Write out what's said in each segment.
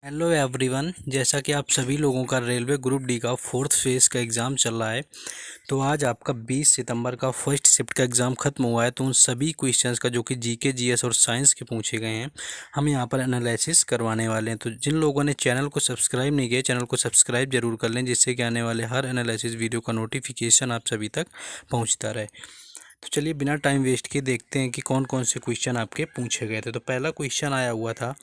Hello everyone, जैसा कि आप सभी लोगों का रेलवे ग्रुप डी का फोर्थ फेज़ का एग्ज़ाम चल रहा है। तो आज आपका 20 सितंबर का फर्स्ट शिफ्ट का एग्ज़ाम ख़त्म हुआ है। तो उन सभी क्वेश्चंस का जो कि जीके, जीएस और साइंस के पूछे गए हैं, हम यहाँ पर एनालिसिस करवाने वाले हैं। तो जिन लोगों ने चैनल को सब्सक्राइब नहीं किया, चैनल को सब्सक्राइब जरूर कर लें, जिससे कि आने वाले हर एनालिसिस वीडियो का नोटिफिकेशन आप सभी तक पहुँचता रहे। तो चलिए बिना टाइम वेस्ट किए देखते हैं कि कौन कौन से क्वेश्चन आपके पूछे गए थे। तो पहला क्वेश्चन आया हुआ था,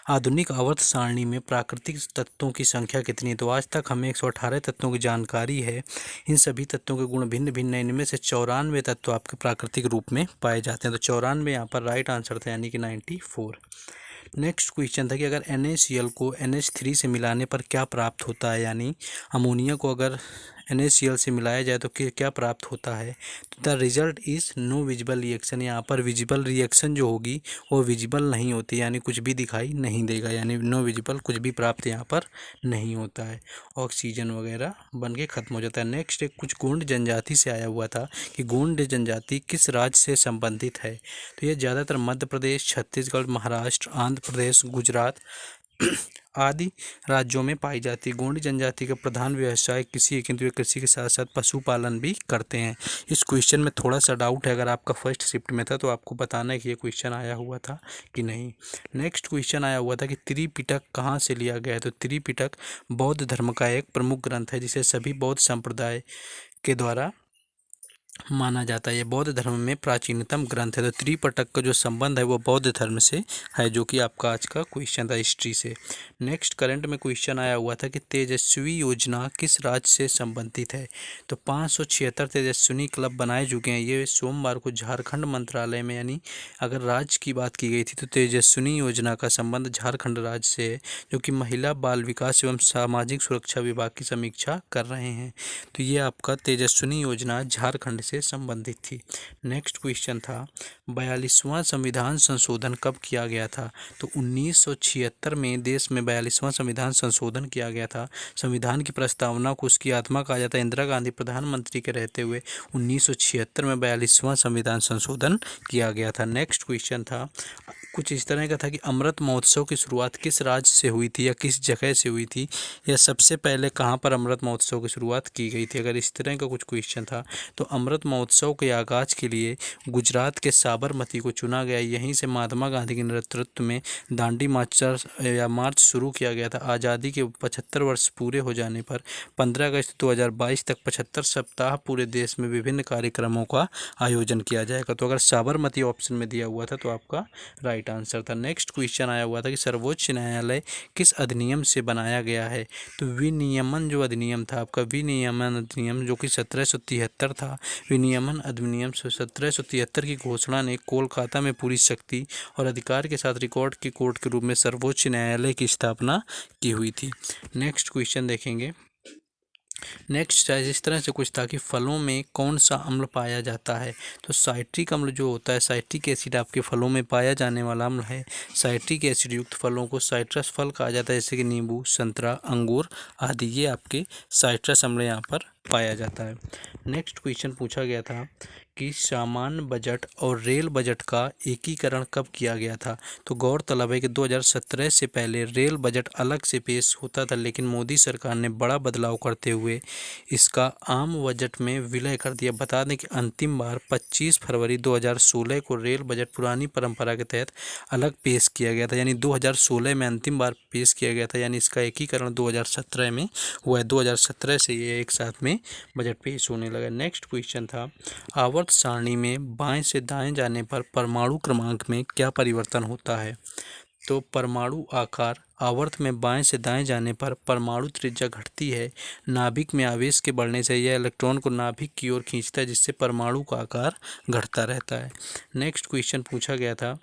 आधुनिक आवर्त सारणी में प्राकृतिक तत्वों की संख्या कितनी है। तो आज तक हमें 118 तत्वों की जानकारी है। इन सभी तत्वों के गुण भिन्न भिन्न हैं। इनमें से 94 तत्व आपके प्राकृतिक रूप में पाए जाते हैं। तो 94 यहाँ पर राइट आंसर था, यानी कि 94। नेक्स्ट क्वेश्चन था कि अगर NaCl को NH3 से मिलाने पर क्या प्राप्त होता है, यानी अमोनिया को अगर NaCl से मिलाया जाए तो क्या प्राप्त होता है। तो the result is no visible reaction. यहाँ पर विजिबल रिएक्शन जो होगी वो विजिबल नहीं होती, यानी कुछ भी दिखाई नहीं देगा, यानी नो विजिबल, कुछ भी प्राप्त यहाँ पर नहीं होता है। ऑक्सीजन वगैरह बन के ख़त्म हो जाता है। नेक्स्ट एक कुछ गोंड जनजाति से आया हुआ था कि गोंड जनजाति किस राज्य से संबंधित है। तो ये ज़्यादातर मध्य प्रदेश, छत्तीसगढ़, महाराष्ट्र, आंध्र प्रदेश, गुजरात आदि राज्यों में पाई जाती है। गोंडी जनजाति का प्रधान व्यवसाय कृषि है, किंतु वे कृषि के साथ साथ पशुपालन भी करते हैं। इस क्वेश्चन में थोड़ा सा डाउट है, अगर आपका फर्स्ट शिफ्ट में था तो आपको बताना है कि ये क्वेश्चन आया हुआ था कि नहीं। नेक्स्ट क्वेश्चन आया हुआ था कि त्रिपिटक कहाँ से लिया गया है। तो त्रिपिटक बौद्ध धर्म का एक प्रमुख ग्रंथ है, जिसे सभी बौद्ध संप्रदाय के द्वारा माना जाता है। ये बौद्ध धर्म में प्राचीनतम ग्रंथ है। तो त्रिपिटक का जो संबंध है वो बौद्ध धर्म से है, जो कि आपका आज का क्वेश्चन था हिस्ट्री से। नेक्स्ट करंट में क्वेश्चन आया हुआ था कि तेजस्वी योजना किस राज्य से संबंधित है। तो 576 तेजस्विनी क्लब बनाए चुके हैं। ये सोमवार को झारखंड मंत्रालय में, यानी अगर राज्य की बात की गई थी तो तेजस्विनी योजना का संबंध झारखंड राज्य से है, जो कि महिला बाल विकास एवं सामाजिक सुरक्षा विभाग की समीक्षा कर रहे हैं। तो ये आपका तेजस्विनी योजना झारखंड से संबंधित थी। नेक्स्ट क्वेश्चन था, 42वां संविधान संशोधन कब किया गया था। तो 1976 में देश में 42वां संविधान संशोधन किया गया था। संविधान की प्रस्तावना को उसकी आत्मा कहा जाता है। इंदिरा गांधी प्रधानमंत्री के रहते हुए 1976 में 42वां संविधान संशोधन किया गया था। नेक्स्ट क्वेश्चन था कुछ इस तरह का था कि अमृत महोत्सव की शुरुआत किस राज्य से हुई थी या किस जगह से हुई थी, या सबसे पहले कहाँ पर अमृत महोत्सव की शुरुआत की गई थी। अगर इस तरह का कुछ क्वेश्चन था तो अमृत महोत्सव के आगाज़ के लिए गुजरात के साबरमती को चुना गया। यहीं से महात्मा गांधी के नेतृत्व में दांडी मार्च शुरू किया गया था। आज़ादी के 75 वर्ष पूरे हो जाने पर 15 अगस्त 2022 तक 75 सप्ताह पूरे देश में विभिन्न कार्यक्रमों का आयोजन किया जाएगा। तो अगर साबरमती ऑप्शन में दिया हुआ था तो आपका राइट आंसर था। नेक्स्ट क्वेश्चन आया हुआ था कि सर्वोच्च न्यायालय किस अधिनियम से बनाया गया है। तो विनियमन जो अधिनियम था आपका, विनियमन अधिनियम जो कि 1773 था। विनियमन अधिनियम 1773 की घोषणा ने कोलकाता में पूरी शक्ति और अधिकार के साथ रिकॉर्ड की कोर्ट के रूप में सर्वोच्च न्यायालय की स्थापना की हुई थी। नेक्स्ट क्वेश्चन देखेंगे। नेक्स्ट इस तरह से कुछ था कि फलों में कौन सा अम्ल पाया जाता है। तो साइट्रिक अम्ल जो होता है, साइट्रिक एसिड आपके फलों में पाया जाने वाला अम्ल है। साइट्रिक एसिड युक्त फलों को साइट्रस फल कहा जाता है, जैसे कि नींबू, संतरा, अंगूर आदि। ये आपके साइट्रस अम्ल यहाँ पर पाया जाता है। नेक्स्ट क्वेश्चन पूछा गया था कि सामान्य बजट और रेल बजट का एकीकरण कब किया गया था। तो गौरतलब है कि 2017 से पहले रेल बजट अलग से पेश होता था, लेकिन मोदी सरकार ने बड़ा बदलाव करते हुए इसका आम बजट में विलय कर दिया। बता दें कि अंतिम बार 25 फरवरी 2016 को रेल बजट पुरानी परंपरा के तहत अलग पेश किया गया था, यानी 2016 में अंतिम बार पेश किया गया था, यानी इसका एकीकरण 2017 में हुआ है। 2017 से ये एक साथ में बजट पेश होने लगा। नेक्स्ट क्वेश्चन था, आवर्त सारणी में बाएं से दाएं जाने पर परमाणु क्रमांक में क्या परिवर्तन होता है। तो परमाणु आकार आवर्त में बाएं से दाएं जाने पर परमाणु त्रिज्या घटती है। नाभिक में आवेश के बढ़ने से यह इलेक्ट्रॉन को नाभिक की ओर खींचता है, जिससे परमाणु का आकार घटता रहता है। नेक्स्ट क्वेश्चन पूछा गया था,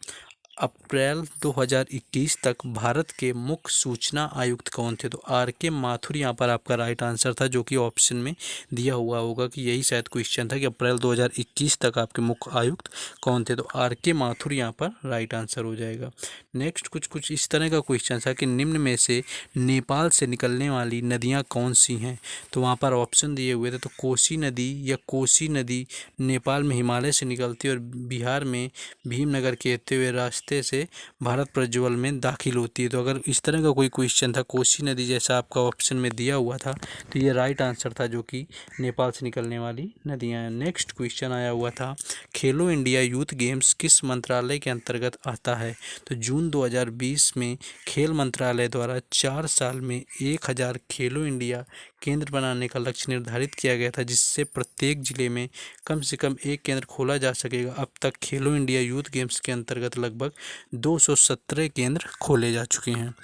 अप्रैल 2021 तक भारत के मुख्य सूचना आयुक्त कौन थे। तो RK माथुर यहाँ पर आपका राइट आंसर था, जो कि ऑप्शन में दिया हुआ होगा कि यही शायद क्वेश्चन था कि अप्रैल 2021 तक आपके मुख्य आयुक्त कौन थे। तो RK माथुर यहाँ पर राइट आंसर हो जाएगा। नेक्स्ट कुछ इस तरह का क्वेश्चन था कि निम्न में से नेपाल से निकलने वाली नदियाँ कौन सी हैं। तो वहाँ पर ऑप्शन दिए हुए थे, तो कोसी नदी या कोसी नदी नेपाल में हिमालय से निकलती है और बिहार में भीमनगर के होते हुए रास्ते रास्ते से भारत प्रज्वल में दाखिल होती है। तो अगर इस तरह का कोई क्वेश्चन था, कोसी नदी जैसा आपका ऑप्शन में दिया हुआ था, तो ये राइट आंसर था, जो कि नेपाल से निकलने वाली नदियाँ हैं। नेक्स्ट क्वेश्चन आया हुआ था, खेलो इंडिया यूथ गेम्स किस मंत्रालय के अंतर्गत आता है? तो जून 2020 में खेल मंत्रालय द्वारा 4 साल में 1000 खेलो इंडिया केंद्र बनाने का लक्ष्य निर्धारित किया गया था, जिससे प्रत्येक जिले में कम से कम एक केंद्र खोला जा सकेगा। अब तक खेलो इंडिया यूथ गेम्स के अंतर्गत लगभग 217 केंद्र खोले जा चुके हैं।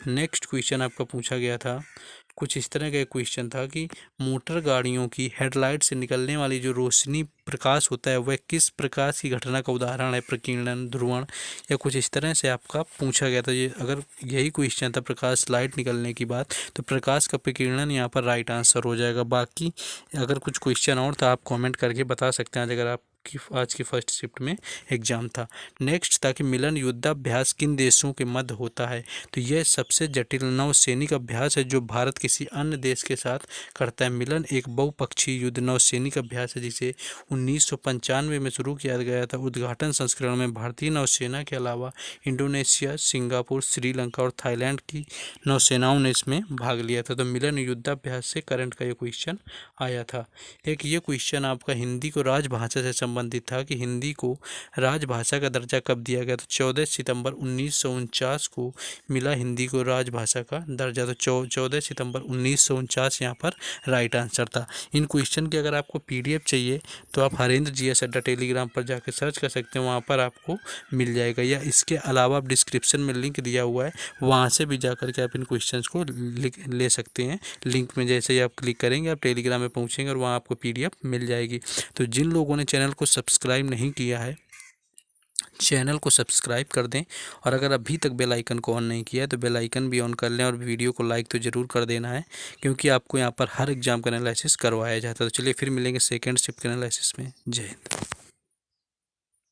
नेक्स्ट क्वेश्चन आपका पूछा गया था, कुछ इस तरह का एक क्वेश्चन था कि मोटर गाड़ियों की हेडलाइट से निकलने वाली जो रोशनी प्रकाश होता है, वह किस प्रकाश की घटना का उदाहरण है? प्रकीर्णन, ध्रुवण, या कुछ इस तरह से आपका पूछा गया था। ये अगर यही क्वेश्चन था प्रकाश लाइट निकलने की बात, तो प्रकाश का प्रकीर्णन यहाँ पर राइट आंसर हो जाएगा। बाकी अगर कुछ क्वेश्चन और था, आप कमेंट करके बता सकते हैं अगर आप की आज की फर्स्ट शिफ्ट में एग्जाम था। नेक्स्ट था कि मिलन युद्धाभ्यास किन देशों के मध्य होता है? तो यह सबसे जटिल नौसैनिक अभ्यास है जो भारत किसी अन्य देश के साथ करता है। मिलन एक बहुपक्षीय युद्ध नौसैनिक अभ्यास है जिसे 1995 में शुरू किया गया था। उद्घाटन संस्करण में भारतीय नौसेना के अलावा इंडोनेशिया, सिंगापुर, श्रीलंका और थाईलैंड की नौसेनाओं ने इसमें भाग लिया था। तो मिलन युद्धाभ्यास से करंट का ये क्वेश्चन आया था। एक ये क्वेश्चन आपका हिंदी को राजभाषा से संबंधित था कि हिंदी को राजभाषा का दर्जा कब दिया गया? तो 14 सितंबर 1949 को मिला हिंदी को राजभाषा का दर्जा। तो 14 सितंबर 1949 यहाँ पर राइट आंसर था। इन क्वेश्चन की अगर आपको PDF चाहिए तो आप हरेंद्र GS अड्डा टेलीग्राम पर जाकर सर्च कर सकते हैं, वहाँ पर आपको मिल जाएगा, या इसके अलावा आप डिस्क्रिप्शन में लिंक दिया हुआ है, वहाँ से भी जाकर के आप इन क्वेश्चंस को ले सकते हैं। लिंक में जैसे ही आप क्लिक करेंगे आप टेलीग्राम में पहुँचेंगे और वहाँ आपको PDF मिल जाएगी। तो जिन लोगों ने चैनल को सब्सक्राइब नहीं किया है, चैनल को सब्सक्राइब कर दें, और अगर अभी तक बेल आइकन को ऑन नहीं किया है तो बेल आइकन भी ऑन कर लें, और वीडियो को लाइक तो ज़रूर कर देना है, क्योंकि आपको यहाँ पर हर एग्जाम का एनालिसिस करवाया जाता है। तो चलिए फिर मिलेंगे सेकंड शिफ्ट के एनालिसिस में। जय हिंद।